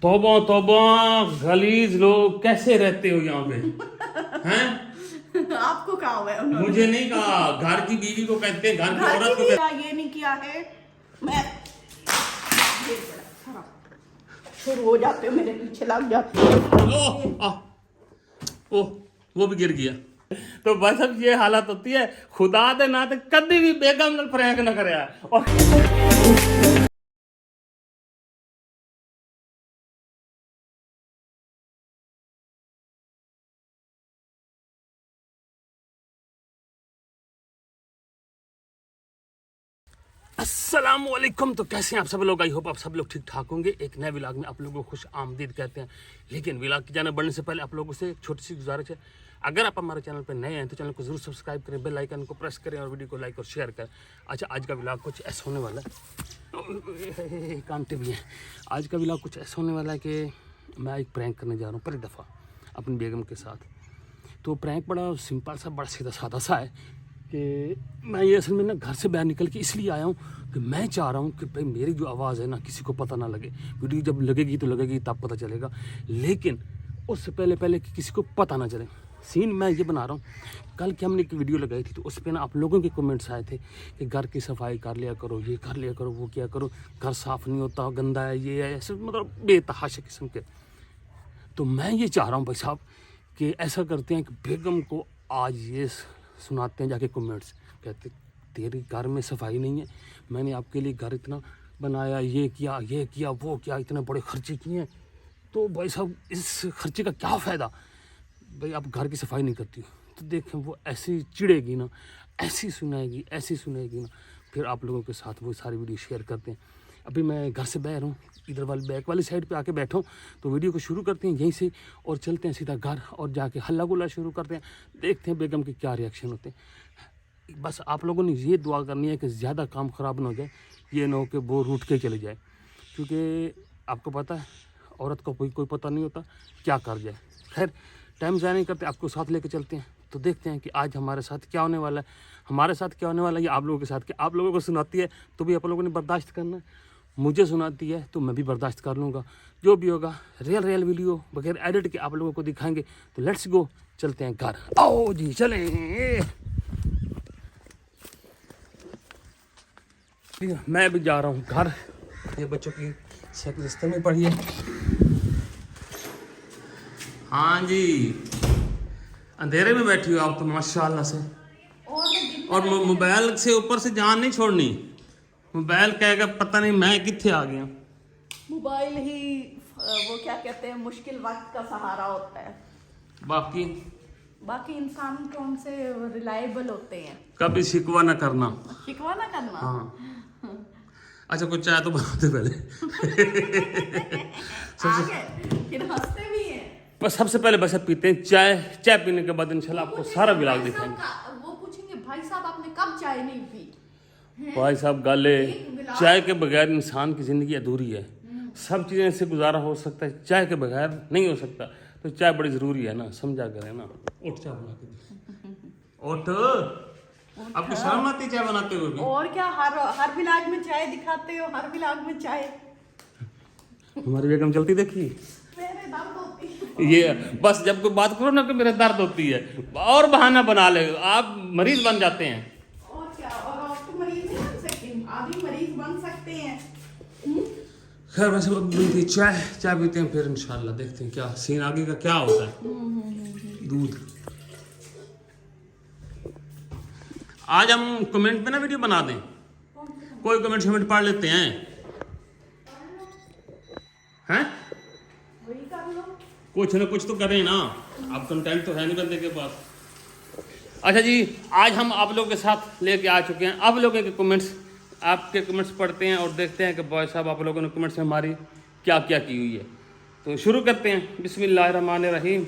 तौबा तौबा, गलीज लोग कैसे रहते हो यहाँ पे हैं? आपको कहा हुआ है उन्होंने? मुझे नहीं कहा, घर की बीवी को कहते हैं, घर की औरत को कहते ये नहीं किया है। मैं शुरू हो जाते हो, मेरे पीछे लग जाते हो। ओह, वो भी गिर गया। तो बस अब ये हालत होती है, खुदा दे ना ते कभी भी बेगम नाल प्रैंक ना करे। और अस्सलामुअलैकुम। तो कैसे हैं आप सब लोग? आई होप आप सब लोग ठीक ठाक होंगे। एक नए व्लॉग में आप लोगों को खुश आमदीद कहते हैं। लेकिन व्लॉग की जाने बढ़ने से पहले आप लोगों से छोटी सी गुजारिश है, अगर आप हमारे चैनल पर नए हैं तो चैनल को जरूर सब्सक्राइब करें, बेल आइकन को प्रेस करें और वीडियो को लाइक और शेयर करें। अच्छा, आज का व्लॉग कुछ ऐसा होने वाला है, कांटे भी हैं। आज का व्लॉग कुछ ऐसा होने वाला है कि मैं एक प्रैंक करने जा रहा हूँ पहली दफ़ा अपनी बेगम के साथ। तो प्रैंक बड़ा सिंपल सा, बड़ा सीधा साधा सा है कि मैं ये असल में ना घर से बाहर निकल के इसलिए आया हूँ कि मैं चाह रहा हूँ कि भाई मेरी जो आवाज़ है ना किसी को पता ना लगे। वीडियो जब लगेगी तो लगेगी, तब पता चलेगा, लेकिन उससे पहले कि किसी को पता ना चले। सीन मैं ये बना रहा हूँ, कल की हमने एक वीडियो लगाई थी तो उस पर ना आप लोगों के कमेंट्स आए थे कि घर की सफाई कर लिया करो, ये कर लिया करो, वो क्या करो, घर साफ़ नहीं होता, गंदा है, ये है, ऐसे मतलब बेतहाशा किस्म के। तो मैं ये चाह रहा हूँ भाई साहब कि ऐसा करते हैं कि बेगम को आज ये सुनाते हैं जाके कमेंट्स, कहते तेरी घर में सफाई नहीं है, मैंने आपके लिए घर इतना बनाया, ये किया वो किया, इतने बड़े खर्चे किए हैं, तो भाई साहब इस खर्चे का क्या फ़ायदा, भाई आप घर की सफाई नहीं करती हो। तो देखें वो ऐसी चिढ़ेगी ना, ऐसी सुनाएगी ना, फिर आप लोगों के साथ वो सारी वीडियो शेयर करते हैं। अभी मैं घर से बाहर हूँ, इधर वाली बैक वाली साइड पे आके बैठा हूँ, तो वीडियो को शुरू करते हैं यहीं से और चलते हैं सीधा घर और जाके हल्ला गुल्ला शुरू करते हैं। देखते हैं बेगम के क्या रिएक्शन होते हैं। बस आप लोगों ने ये दुआ करनी है कि ज़्यादा काम ख़राब ना हो जाए, ये ना हो कि वो रूठ के चले जाए, क्योंकि आपको पता है औरत का कोई पता नहीं होता क्या कर जाए। खैर टाइम ज़ाया नहीं करते, आपको साथ लेके चलते हैं। तो देखते हैं कि आज हमारे साथ क्या होने वाला है, हमारे साथ क्या होने वाला है, ये आप लोगों के साथ। कि आप लोगों को सुनाती है तो भी आप लोगों ने बर्दाश्त करना है, मुझे सुनाती है तो मैं भी बर्दाश्त कर लूँगा। जो भी होगा रियल वीडियो बगैर एडिट के आप लोगों को दिखाएंगे। तो लेट्स गो, चलते हैं घर। आओ जी चलें। मैं भी जा रहा हूँ घर। ये बच्चों की शक्ल रिश्ते में पड़ी है। हाँ जी, अंधेरे में बैठी हो आप तो माशाल्लाह से। और मोबाइल से ऊपर से जान नहीं छोड़नी। मोबाइल कहेगा पता नहीं मैं कितने आ गया। मोबाइल ही वो क्या कहते हैं, मुश्किल वक्त का सहारा होता है। बाकी इंसान कौन से रिलायबल होते हैं। कभी शिकवा ना करना। शिकवा ना करना। हाँ। अच्छा कुछ चाय तो बनाते पहले। फिर हंसते भी हैं। बस सबसे पहले बस पीते हैं चाय पीने के बाद इंशाल्लाह आपको सारा व्लॉग दिखाएंगे। वो पूछेंगे भाई साहब आपने कब चाय नहीं पी। भाई साहब गाले, चाय के बगैर इंसान की ज़िंदगी अधूरी है। सब चीज़ें से गुजारा हो सकता है, चाय के बगैर नहीं हो सकता। तो चाय बड़ी ज़रूरी है ना, समझा करें ना। उठ चाय बना के उठ। आपको शर्म आती है चाय बनाते हुए भी? और क्या, हर व्लॉग में चाय दिखाते हो, हर व्लॉग में चाय। हमारी बेगम चलती देखी, मेरे दर्द होती है। ये बस जब कोई बात करो ना कि मेरे दर्द होती है, और बहाना बना ले, आप मरीज बन जाते हैं। और क्या, और आप तो मरीज नहीं बन सकते, आदमी मरीज बन सकते हैं। खैर वैसे चाय पीते हैं, फिर इंशाल्लाह देखते हैं क्या सीन आगे का क्या होता है। दूध आज हम कमेंट पे ना वीडियो बना दें, कोई कमेंट पढ़ लेते हैं। हैं वही कर लो, कुछ ना कुछ तो करें ना, अब कंटेंट तो है नहीं बंदे के पास। अच्छा जी, आज हम आप लोगों के साथ लेके आ चुके हैं आप लोगों के कमेंट्स। आपके कमेंट्स पढ़ते हैं और देखते हैं कि बॉय साहब आप लोगों ने कमेंट्स में हमारी क्या क्या की हुई है। तो शुरू करते हैं। बिस्मिल्लाहिर्रहमानिर्रहीम।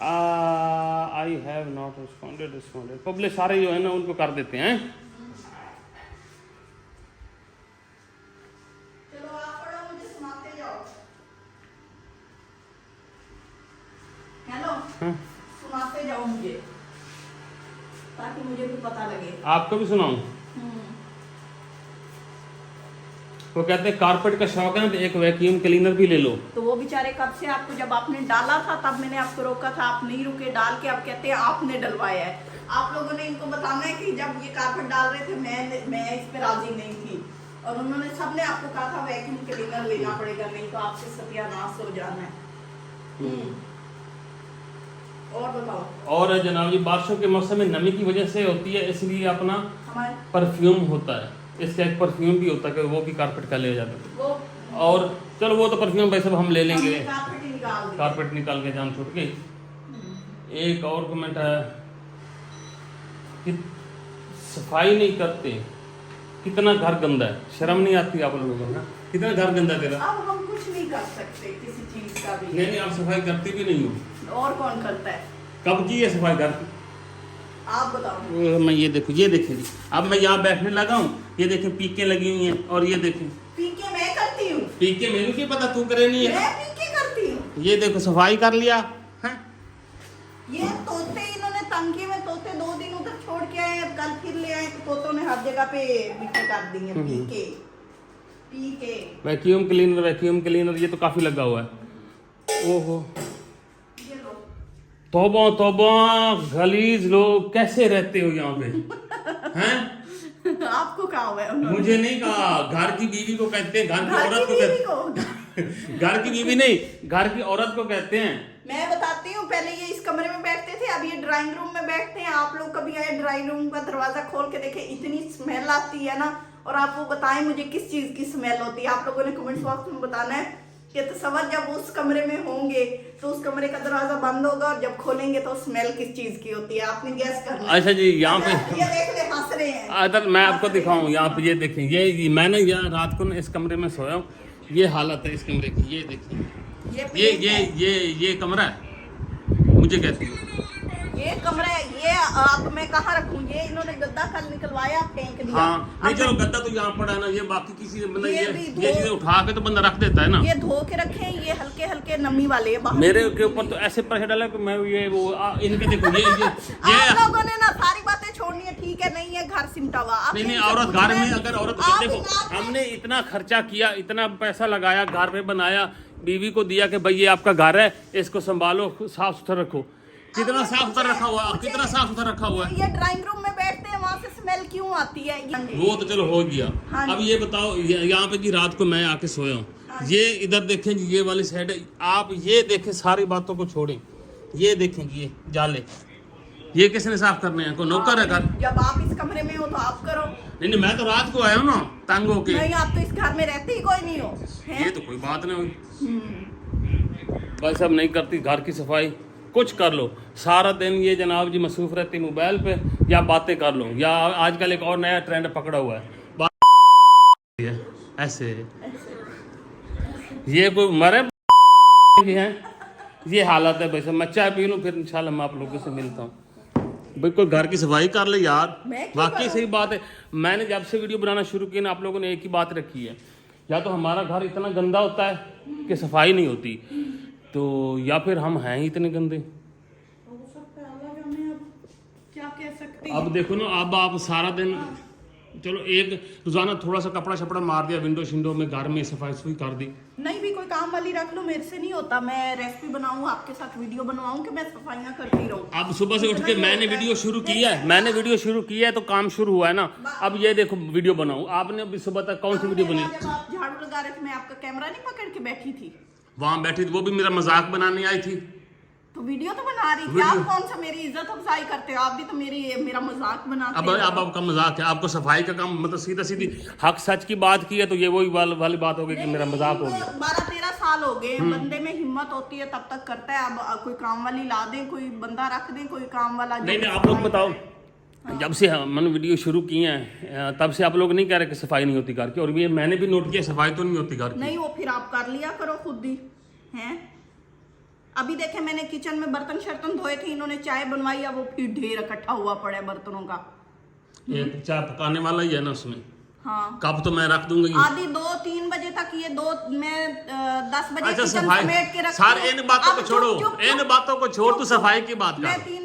I have not responded. Publish सारे जो है ना उनको कर देते हैं। चलो आप पढ़ो, मुझे सुनाते जाओ। हेलो, सुनाते जाओ मुझे, ताकि मुझे भी पता लगे। आपको भी सुनाऊं? वो कहते हैं कारपेट का शौक है ना तो एक वैक्यूम क्लीनर भी ले लो। तो वो बेचारे कब से आपको, जब आपने डाला था तब मैंने आपको रोका था, आप नहीं रुके, डाल के आप कहते हैं आपने डलवाया है। आप लोगों ने इनको बताना है कि जब ये कारपेट डाल रहे थे मैं इस पे राजी नहीं थी, और उन्होंने सबने आपको कहा था वैक्यूम क्लीनर लेना पड़ेगा, नहीं तो आपसे सत्यानाश हो जाना है। और बताओ। और जनाब जी बारिशों के मौसम में नमी की वजह से होती है, इसलिए अपना हमारे परफ्यूम होता है, इसका एक परफ्यूम भी होता है कि वो भी कारपेट का ले जाता है। वो और चलो वो तो परफ्यूम वैसे हम ले लेंगे, हमने कारपेट ही निकाल दिया। कारपेट निकाल के जान छूट गई। एक और कमेंट है कि सफाई नहीं करते, कितना घर गंदा है, शर्म नहीं आती आप लोगों को ना, कितना घर गंदा तेरा। अब हम कुछ नहीं कर सकते किसी चीज का भी। नहीं आप सफाई करती भी नहीं हो। और कौन करता है? कब की है सफाई घर की? आप बताओ। मैं ये देखो, ये देखें जी, अब मैं यहाँ बैठने लगा हूँ, ये देखें पीके लगी हुई हैं, और ये देखें पीके मैं करती हूँ। पीके मैंने क्या पता तू करे नहीं है। मैं पीके करती हूँ। ये देखो सफाई कर लिया है। ये तोते इन्होंने टंकी में तोते 2 दिन उधर छोड़ के आए, कल फिर ले आए, तो तोतों ने हर जगह पे बिट्टे कर दी हैं पीके पीके। वैक्यूम क्लीनर ये तो काफी लगा हुआ है। ओहो ये लो। तौबा तौबा, गलीज लोग कैसे रहते हो यहाँ पे हैं? आपको कहा हुआ है उन्होंने? मुझे नहीं कहा, घर की बीवी को कहते हैं, घर की घर औरत की को बीवी कहते को। हैं। घर की बीवी नहीं, घर की औरत को कहते हैं। मैं बताती हूँ, पहले ये इस कमरे में बैठते थे, अब ये ड्राइंग रूम में बैठते हैं। आप लोग कभी आए ड्राइंग रूम का दरवाजा खोल के देखे, इतनी स्मेल आती है ना। और आप वो बताएं मुझे किस चीज की स्मेल होती है, आप लोगों ने कमेंट बॉक्स में बताना है कि तसव्वुर जब उस कमरे में होंगे तो उस कमरे का दरवाजा बंद होगा, और जब खोलेंगे तो स्मेल किस चीज की होती है, आपने गैस करना है। अच्छा जी, यहाँ पे ये देख ले, हंस रहे हैं। अदर मैं आपको दिखाऊं, यहाँ पे ये देखें, ये मैंने यहाँ रात को ना इस कमरे में सोया हूँ, ये हालत है इस कमरे की, ये देखिए, ये कमरा है, मुझे कहती हूँ ये कमरा है। ये अब मैं कहाँ रखूँ? ये इन्होंने गद्दा कल निकलवाया, फेंक दिया। हाँ नहीं अब चलो गद्दा तो यहाँ पड़ा है ना, ये बाकी किसी मतलब ये ये भी ये चीजें उठा के तो बंदा रख देता है ना। ये धो के रखे हैं, ये हल्के हल्के नमी वाले हैं बाहर। मेरे के ऊपर तो ऐसे प्रेशर डाला कि मैं ये वो इनके देखो ये आप लोगों ने ना सारी बातें छोड़नी है, ठीक है? नहीं है घर सिमटा हुआ। आप नहीं इनसे औरत पूछ घर रहे में हैं, अगर औरत आप देखो आपने- हमने इतना खर्चा किया, इतना पैसा लगाया, घर पे बनाया, बीवी को दिया कि भाई ये आपका घर है, इसको संभालो, साफ सुथरा रखो। कितना साफ सुथरा रखा हुआ, कितना साफ सुथरा रखा हुआ है। ये ड्राइंग रूम में बैठते हैं, वहाँ से स्मेल क्यों आती है? वो तो चलो हो गया। हाँ जी। अब ये बताओ, यहाँ पे जी रात को मैं आके सोया हूँ, हाँ ये इधर देखें जी, ये वाली साइड है, आप ये देखें, सारी बातों को छोड़ें, ये देखें ये जाले, ये किसने साफ करने हैं? कोई नौकर है घर? जब आप इस कमरे में हो तो आप करो। नहीं मैं तो रात को आया हूँ ना तंग होके। नहीं, आप तो इस घर में रहते ही कोई नहीं हो, हैं? ये तो कोई बात नहीं हुई भाई साहब, नहीं करती घर की सफाई, कुछ कर लो, सारा दिन ये जनाब जी मसरूफ रहती मोबाइल पे, या बातें कर लो, या आजकल एक और नया ट्रेंड पकड़ा हुआ है ऐसे, ये कोई मरे हैं, ये हालत है। भाई साहब मैं चाय पी लूँ, फिर इंशाल्लाह मैं आप लोगों से मिलता हूँ। भाई कोई घर की सफाई कर ले यार, मैं क्यों वाकई करूं? सही बात है। मैंने जब से वीडियो बनाना शुरू किया ना, आप लोगों ने एक ही बात रखी है, या तो हमारा घर इतना गंदा होता है कि सफाई नहीं होती, तो या फिर हम हैं ही इतने गंदे। हो सकता है, अलग हमें अब क्या कह सकते हैं। अब देखो ना, अब आप सारा दिन चलो एक रोजाना थोड़ा सा कपड़ा शपड़ा मार दिया, विंडो शिंडो में घर में सफाई सफाई कर दी। नहीं भी कोई काम वाली रख लो, मेरे से नहीं होता। मैं रेसिपी बनाऊं, आपके साथ वीडियो बनवाऊं कि मैं सफाइयां करती रहूं। अब सुबह से उठ के इतना ही मैंने होता है। वीडियो शुरू किया है, मैंने वीडियो शुरू किया है तो काम शुरू हुआ है ना। अब ये देखो वीडियो बनाऊं, आपने अभी सुबह तक कौन सी वीडियो बनी? जब आप झाड़ू लगा रहे थे, मैं आपका कैमरा नहीं पकड़ के बैठी थी, वहां बैठी थी, वो भी मेरा मजाक बनाने आई थी। तो वीडियो तो बना रही थी। वीडियो- आप कौन सा मेरी इज्जत अफजाई करते हो? आप भी तो मेरा मजाक बनाते अब हो। आपका मजाक है, आपको सफाई का काम मतलब सीधा सीधी हक सच की बात की है, तो ये वही वाली बात हो गई कि मेरा मजाक हो गया। 12-13 साल हो गए, बंदे में हिम्मत होती है तब तक करता है। अब कोई काम वाली ला दें, कोई बंदा रख दें, कोई काम वाला। नहीं नहीं आप लोग बताओ, जब से मैंने वीडियो शुरू किए हैं तब से आप लोग नहीं कह रहे कि सफाई नहीं होती घर की, और ये मैंने भी नोट किया सफाई तो नहीं होती घर की। नहीं, वो फिर आप कर लिया करो खुद ही, हैं? अभी देखे मैंने किचन में बर्तन शर्तन धोए थे, इन्होंने चाय बनवाई, अब वो फिर ढेर इकट्ठा हुआ पड़ा है बर्तनों का। एक चाय पकाने वाला ही है ना उसमें, हाँ, कप तो मैं रख दूंगा। आधी 2-3 बजे तक ये मैं 10 बजे अच्छा किचन सफाई, समेट के रखती सार हूँ। इन बातों अब को छोड़ो, चुप, चुप, इन चुप। बातों को छोड़, तू सफाई की बात मैं कर।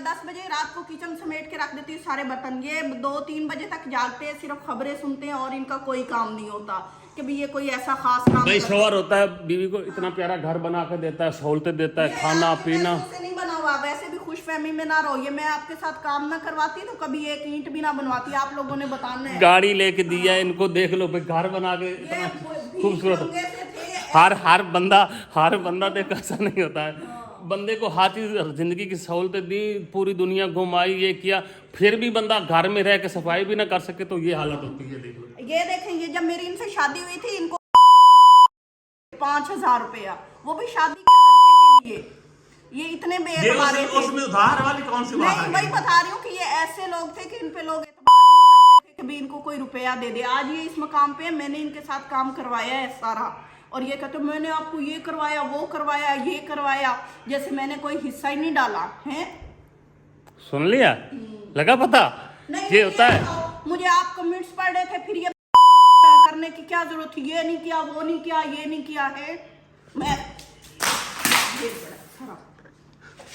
10 बजे रात को किचन समेट के रख देती हूँ सारे बर्तन। ये 2-3 बजे तक जागते हैं, सिर्फ खबरें सुनते हैं और इनका कोई काम नहीं होता। कि भी ये कोई ऐसा खास काम भाई कर- शौहर होता है बीवी को इतना प्यारा घर बना कर देता है, सहूलतें देता है, खाना पीना। वैसे नहीं बना हुआ, वैसे भी खुश फहमी में ना रहो। ये मैं आपके साथ काम ना करवाती तो कभी एक ईंट भी ना बनवाती। आप लोगों ने बताना है। गाड़ी लेके दिया है इनको, देख लो भाई घर बना के ये इतना भी खूबसूरत। पंगे से थे। हर बंदा देखो ऐसा नहीं होता है। बंदे को हर चीज जिंदगी की सहूलतें दी, पूरी दुनिया घुमाई, ये किया, फिर भी बंदा घर में रह के सफाई भी ना कर सके तो ये हालत होती है। देख लो ये देखें, ये जब मेरी इनसे शादी हुई थी इनको 5,000 रुपया, वो भी शादी के खर्चे के लिए। ये इतने बेएतबारे थे। उसमें उधार वाली कौन सी बात नहीं, है? वही बता रही हूँ कि ये ऐसे लोग थे कि इन पे लोग एतबार नहीं करते थे कि भी इनको कोई रुपया दे दे। आज ये इस मकाम पे है, मैंने इनके साथ काम करवाया है सारा, और ये कहते मैंने आपको ये करवाया, वो करवाया, ये करवाया, जैसे मैंने कोई हिस्सा ही नहीं डाला है। सुन लिया, लगा पता नहीं, ये होता है। बताओ, मुझे आप कमेंट्स पढ़ रहे थे, फिर ये करने की क्या जरूरत थी? ये नहीं किया, वो नहीं किया, ये नहीं किया है। मैं ये बड़ा सारा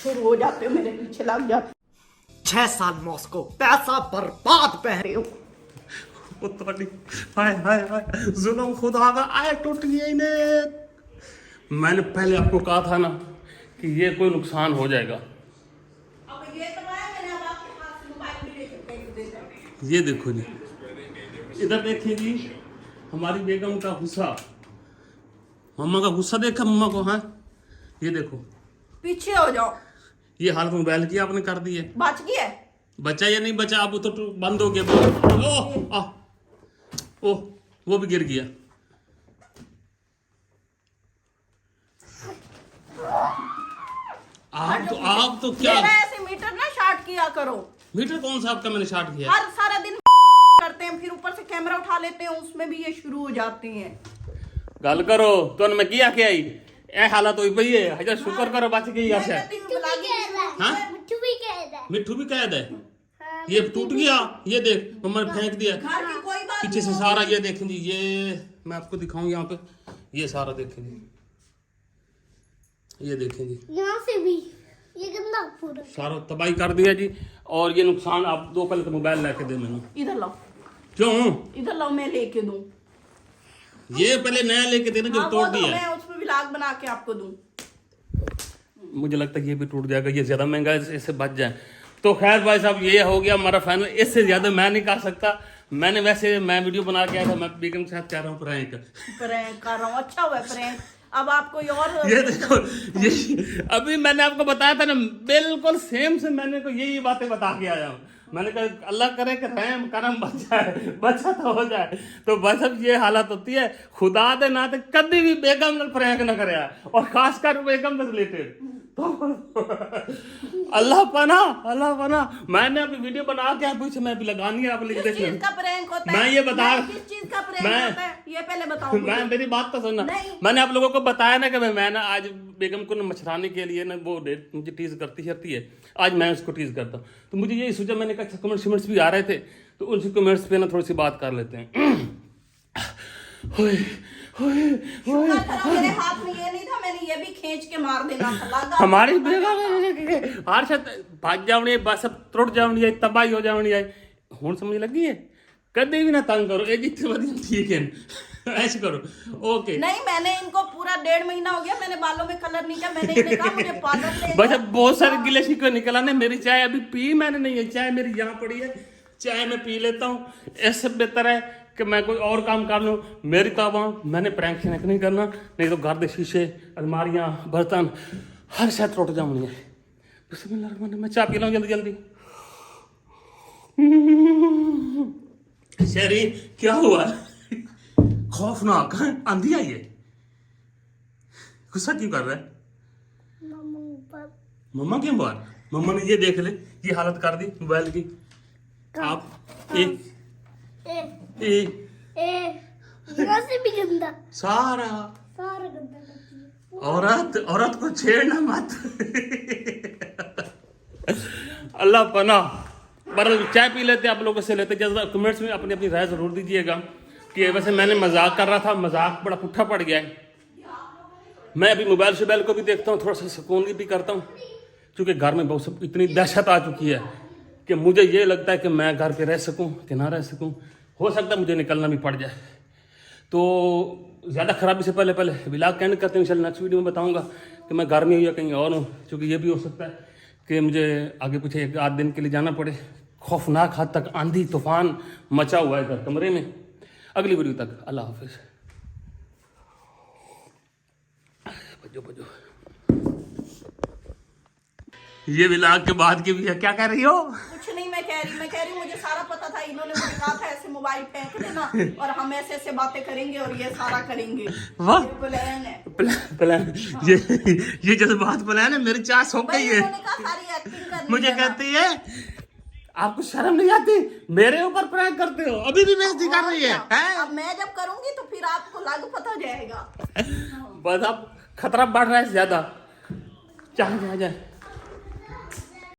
शुरू हो जाते हो, मेरे पीछे लग जाते 6 साल मॉस्को, पैसा बर्बाद पहरे हो। हाय हाय हाय, जुल्म खुदा का आए टूट गया इन्हें। मैंने पहले आपको कहा था ना कि ये कोई नुकसान हो जाएगा। अब ये करवाया मैंने, अब आपके हाथ से मोबाइल भी लेके फेंक देता। ये देखो जी, इधर देखिए जी, हमारी बेगम का गुस्सा, मम्मा का गुस्सा देखा मम्मा को। हाँ ये देखो, पीछे हो जाओ। ये हालत मोबाइल की आपने कर दी है। बच गया? बचा या नहीं बचा, अब तो बंद हो गया। ओह वो भी गिर गया। आप तो क्या मेरा ऐसे मीटर ना शार्ट किया करो। मीटर कौन सा आपका मैंने शार्ट किया है? हर सारा दिन करते हैं, फिर ऊपर से कैमरा उठा लेते हैं, उसमें भी ये शुरू हो जाते हैं। गल करो तो मैं किया क्या आई ए हालत हुई पई है। हजार शुक्र करो बच गई। अच्छा हाँ? मिट्टू भी कैद है। ये टूट गया, ये देख मम्मा ने फेंक दिया घर की कोई बात पीछे से सारा। ये देखें जी, ये मैं आपको दिखाऊं यहाँ पे, ये सारा देखें जी, ये देखें जी, यहाँ से भी ये गंदा पूरा सारा तबाही कर दिया जी। और ये नुकसान आप दो पहले तो मोबाइल लेके दे मैंने। इधर लाओ, क्यों? इधर लाओ, मैं लेके दूं। ये पहले नया लेके देना जो हाँ, तोड़ वो तो दिया। मैं उसमें व्लॉग बना के आपको दूं। मुझे लगता है ये भी टूट जाएगा, ये ज्यादा महंगा है, इससे बच जाए तो। खैर भाई साहब ये हो गया हमारा फाइनल, इससे ज्यादा मैं नहीं कर सकता। मैं वीडियो बना के आया था, मैं बेगम के साथ कह रहा हूँ प्रैंक कर रहा हूँ, अच्छा हुआ प्रैंक। अब आप कोई और ये देखो, ये अभी मैंने आपको बताया था ना, बिल्कुल सेम से मैंने को यही बातें बता के आया हूँ। मैंने कहा अल्लाह करे कि रहम करम बचा तो हो जाए। तो बस अब ये हालत होती है। खुदा दे ना तो कभी भी बेगम ने प्रैंक ना करे, और खासकर बेगम से रिलेटेड तो अल्लाह पना। मैंने अभी वीडियो बना के पीछे मैं भी लगानी है, आप लिख किस देखिए। चीज का प्रैंक होता है? मैं ये बता, किस चीज का प्रैंक मैं- होता है ये पहले बताओ मुझे। मैं मेरी बात तो सुनना। नहीं। मैंने आप लोगों को बताया ना कि मैं ना आज बेगम को ना मछराने के लिए ना वो मुझे टीज करती है। आज मैं उसको टीज करता हूँ, तो मुझे यही सोचा, मैंने कहा कमेंट्स भी आ रहे थे, तो उनसे कमेंट्स पे ना थोड़ी सी बात कर लेते हैं। शुक्र करो मेरे हाथ में ये नहीं था, मैंने ये भी खींच के मार देना था। लगा हमारी बेगम हर शत भाग जावनी बस अब त्रुट जावनी है, तबाही हो जावनी है। हुण समझ लगी है, कभी भी ना तंग करो, एक जितने बड़ी ठीक है ऐसे करो। ओके नहीं, मैंने इनको पूरा 1.5 महीना हो गया, मैंने बालों में कलर नहीं किया। मैंने इन्हें कहा मुझे पार्लर ले बस अब बहुत सारे गिले शिकवे निकला ने। मेरी चाय अभी पी मैंने नहीं है, चाय मेरी यहाँ पड़ी है, चाय मैं पी लेता हूँ। इससे बेहतर है कि मैं कोई और काम कर लूँ। मेरी तो मैंने प्रैंक शैंक नहीं करना, नहीं तो घर के शीशे, अलमारियाँ, बर्तन हर शायद टूट जाऊंगी। बिस्मिल्लाह, मैं चाय पी लूँ जल्दी जल्दी। शहरी क्या हुआ? खौफनाक आंधी आई है। गुस्सा क्यों कर रहा है? मम्मा क्यों बाहर? मम्मा ने ये देख ले, ये हालत कर दी मोबाइल की। आप यहाँ से भी गंदा सारा सारा गंदा करती है। औरत को छेड़ना मत। अल्लाह पना। पर चाय पी लेते आप लोगों से लेते। जल्द कमेंट्स में अपनी अपनी राय जरूर दीजिएगा कि वैसे मैंने मजाक कर रहा था, मजाक बड़ा पुट्ठा पड़ गया है। मैं अभी मोबाइल को भी देखता हूँ, थोड़ा सा सुकून भी करता हूँ, क्योंकि घर में बहुत सब इतनी दहशत आ चुकी है कि मुझे ये लगता है कि मैं घर पे रह सकूं कि ना रह सकूं। हो सकता है मुझे निकलना भी पड़ जाए। तो ज़्यादा खराबी से पहले पहले व्लॉग कैंड करते हैं। इंशाल्लाह नेक्स्ट वीडियो में बताऊंगा कि मैं घर में हूँ या कहीं और हूँ, क्योंकि ये भी हो सकता है कि मुझे आगे पीछे 1 आध दिन के लिए जाना पड़े। खौफनाक हद तक आंधी तूफान मचा हुआ है इधर कमरे में। अगली वीडियो तक अल्लाह हाफिज़। बजो बजो। ये व्लॉग के बाद की भी है, क्या कह रही हो? कुछ नहीं, मैं कह रही मुझे सारा पता था। इन्होंने मुझे कहा था ऐसे मोबाइल फेंक देना और हम ऐसे ऐसे बातें करेंगे और ये सारा करेंगे। वाह, ये प्लान है। प्लान ये जैसे बात प्लान है, मेरी चास हो गई है। इन्होंने कहा सारी एक्टिंग करनी मुझे है ना। कहती है आपको शर्म नहीं आती, मेरे ऊपर प्रैंक करते हो, अभी भी बेइज्जती कर रही है, हैं? अब मैं जब करूंगी तो फिर आपको लागू पता जाएगा। बस अब खतरा बढ़ रहा है ज्यादा। चाहे जाए